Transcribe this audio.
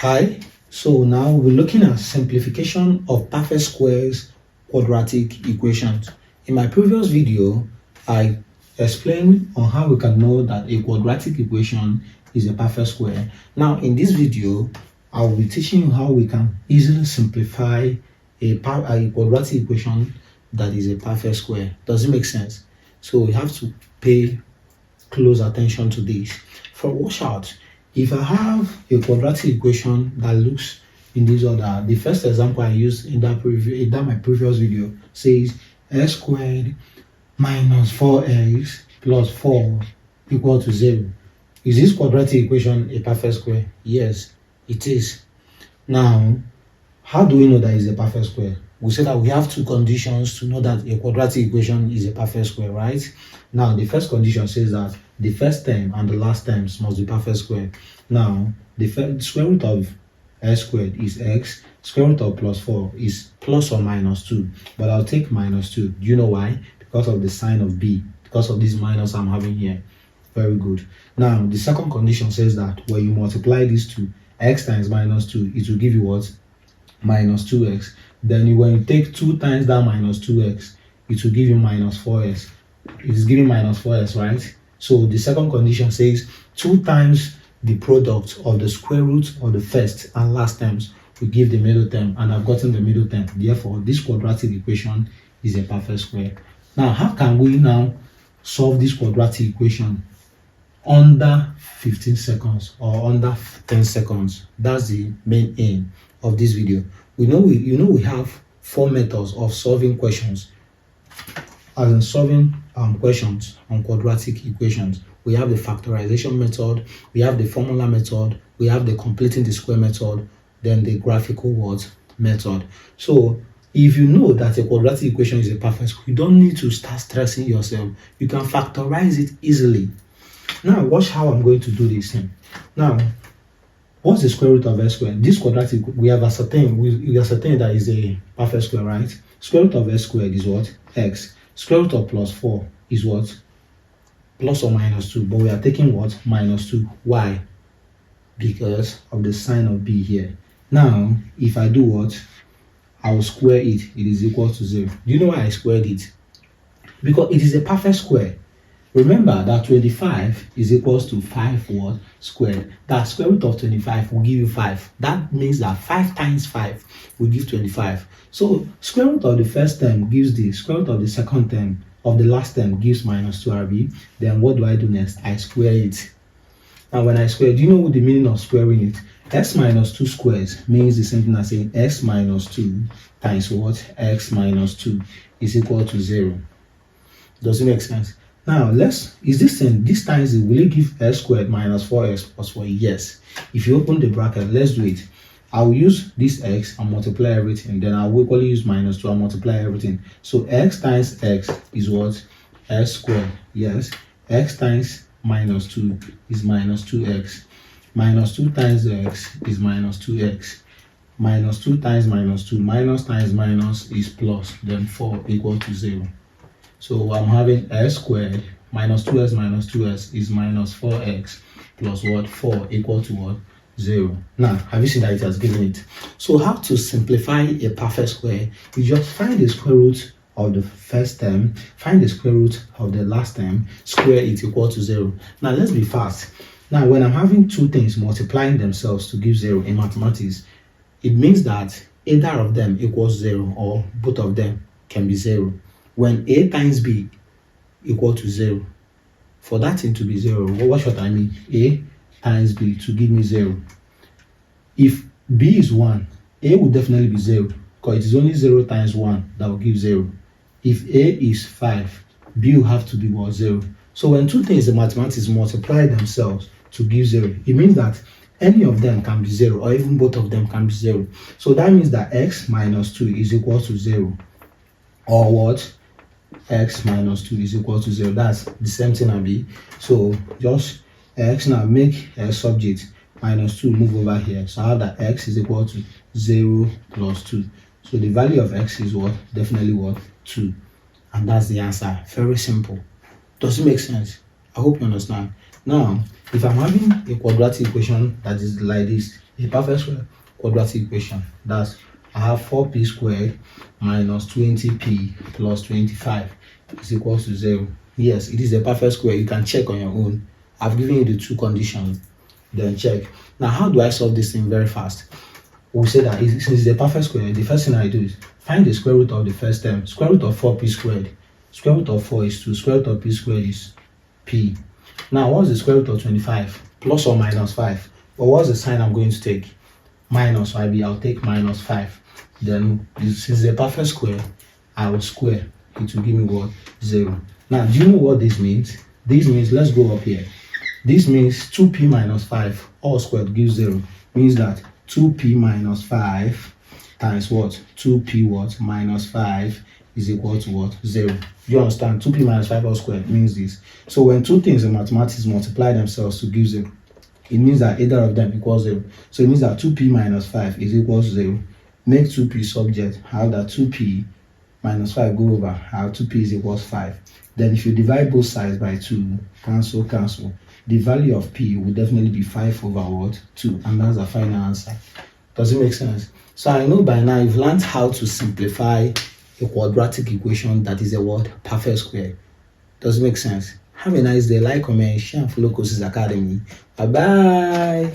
Hi, so now we're looking at simplification of perfect squares quadratic equations. In my previous video, I explained on how we can know that a quadratic equation is a perfect square. Now in this video, I will be teaching you how we can easily simplify a quadratic equation that is a perfect square. Does it make sense? So we have to pay close attention to this. For watch out, if I have a quadratic equation that looks in this order, the first example I used in my previous video says x squared minus 4x plus 4 equal to 0. Is this quadratic equation a perfect square? Yes, it is. Now, how do we know that it's a perfect square? We say that we have two conditions to know that a quadratic equation is a perfect square, right? Now, the first condition says that the first term and the last terms must be perfect square. Now, the square root of x squared is x, square root of plus 4 is plus or minus 2, but I'll take minus 2. Do you know why? Because of the sign of b, because of this minus I'm having here. Very good. Now, the second condition says that when you multiply these two, x times minus 2, it will give you what? Minus 2x. Then when you take 2 times that minus 2x, it will give you minus 4x. It is giving minus 4x, right? So the second condition says 2 times the product of the square root of the first and last terms will give the middle term, and I've gotten the middle term. Therefore, this quadratic equation is a perfect square. Now, how can we now solve this quadratic equation under 15 seconds or under 10 seconds? That's the main aim of this video. We have 4 methods of solving questions. As in solving questions on quadratic equations, we have the factorization method, we have the formula method, we have the completing the square method, then the graphical method. So if you know that a quadratic equation is a perfect square, you don't need to start stressing yourself. You can factorize it easily. Now watch how I'm going to do this thing. Now, what's the square root of x squared? This quadratic, we ascertain that is a perfect square, right? Square root of x squared is what? X. Square root of plus 4 is what? Plus or minus 2. But we are taking what? Minus 2. Why? Because of the sign of b here. Now, if I do what? I will square it. It is equal to 0. Do you know why I squared it? Because it is a perfect square. Remember that 25 is equals to 5 what? Squared. That square root of 25 will give you 5. That means that 5 times 5 will give 25. So square root of the first term gives the square root of the second term of the last term gives minus 2rb. Then what do I do next? I square it. Now when I square, do you know what the meaning of squaring it? X minus 2 squares means the same thing as saying x minus 2 times what? X minus 2 is equal to 0. Does it make sense? Now, this times it, will it give x squared minus 4x plus 4? Yes. If you open the bracket, let's do it. I will use this x and multiply everything. Then I will equally use minus 2 and multiply everything. So x times x is what? X squared. Yes. X times minus 2 is minus 2x. Minus 2 times x is minus 2x. Minus 2 times minus 2. Minus times minus is plus. Then 4 equal to 0. So I'm having x squared minus 2x is minus 4x plus what? 4 equal to what? 0. Now, have you seen that it has given it? So how to simplify a perfect square? You just find the square root of the first term, find the square root of the last term, square it equal to 0. Now, let's be fast. Now, when I'm having two things multiplying themselves to give 0 in mathematics, it means that either of them equals 0 or both of them can be 0. When a times b equal to 0, for that thing to be 0, what should I mean? A times b to give me 0. If b is 1, a will definitely be 0, because it is only 0 times 1 that will give 0. If a is 5, b will have to be what? 0. So when two things in mathematics multiply themselves to give 0, it means that any of them can be 0, or even both of them can be 0. So that means that x minus 2 is equal to 0. Or what? X minus 2 is equal to 0. That's the same thing as b. So just x, now make a subject minus 2 move over here. So I have that x is equal to 0 plus 2. So the value of x is what? Definitely what? 2. And that's the answer. Very simple. Does it make sense? I hope you understand. Now, if I'm having a quadratic equation that is like this, a perfect square quadratic equation. That's I have 4p squared minus 20p plus 25 is equal to 0. Yes, it is a perfect square. You can check on your own. I've given you the two conditions. Then check. Now, how do I solve this thing very fast? We'll say that since it's a perfect square, the first thing I do is find the square root of the first term. Square root of 4p squared. Square root of 4 is 2. Square root of p squared is p. Now, what's the square root of 25? Plus or minus 5. But what's the sign I'm going to take? Minus 5. I'll take minus 5. Then, since it's a perfect square, I will square. It will give me what? 0. Now, do you know what this means? This means, let's go up here. This means 2p minus 5 all squared gives 0. Means that 2p minus 5 times what? 2p what? Minus 5 is equal to what? 0. Do you understand? 2p minus 5 all squared means this. So when two things in mathematics multiply themselves to give 0, it means that either of them equals 0. So it means that 2p minus 5 is equal to 0. Make 2p subject. Have that 2p minus 5 go over. Have 2p is equals 5. Then if you divide both sides by 2, cancel. The value of p will definitely be 5 over what? 2. And that's the final answer. Does it make sense? So I know by now you've learned how to simplify a quadratic equation that is a what? Perfect square. Does it make sense? Have a nice day. Like, comment, share, and follow Courses Academy. Bye-bye.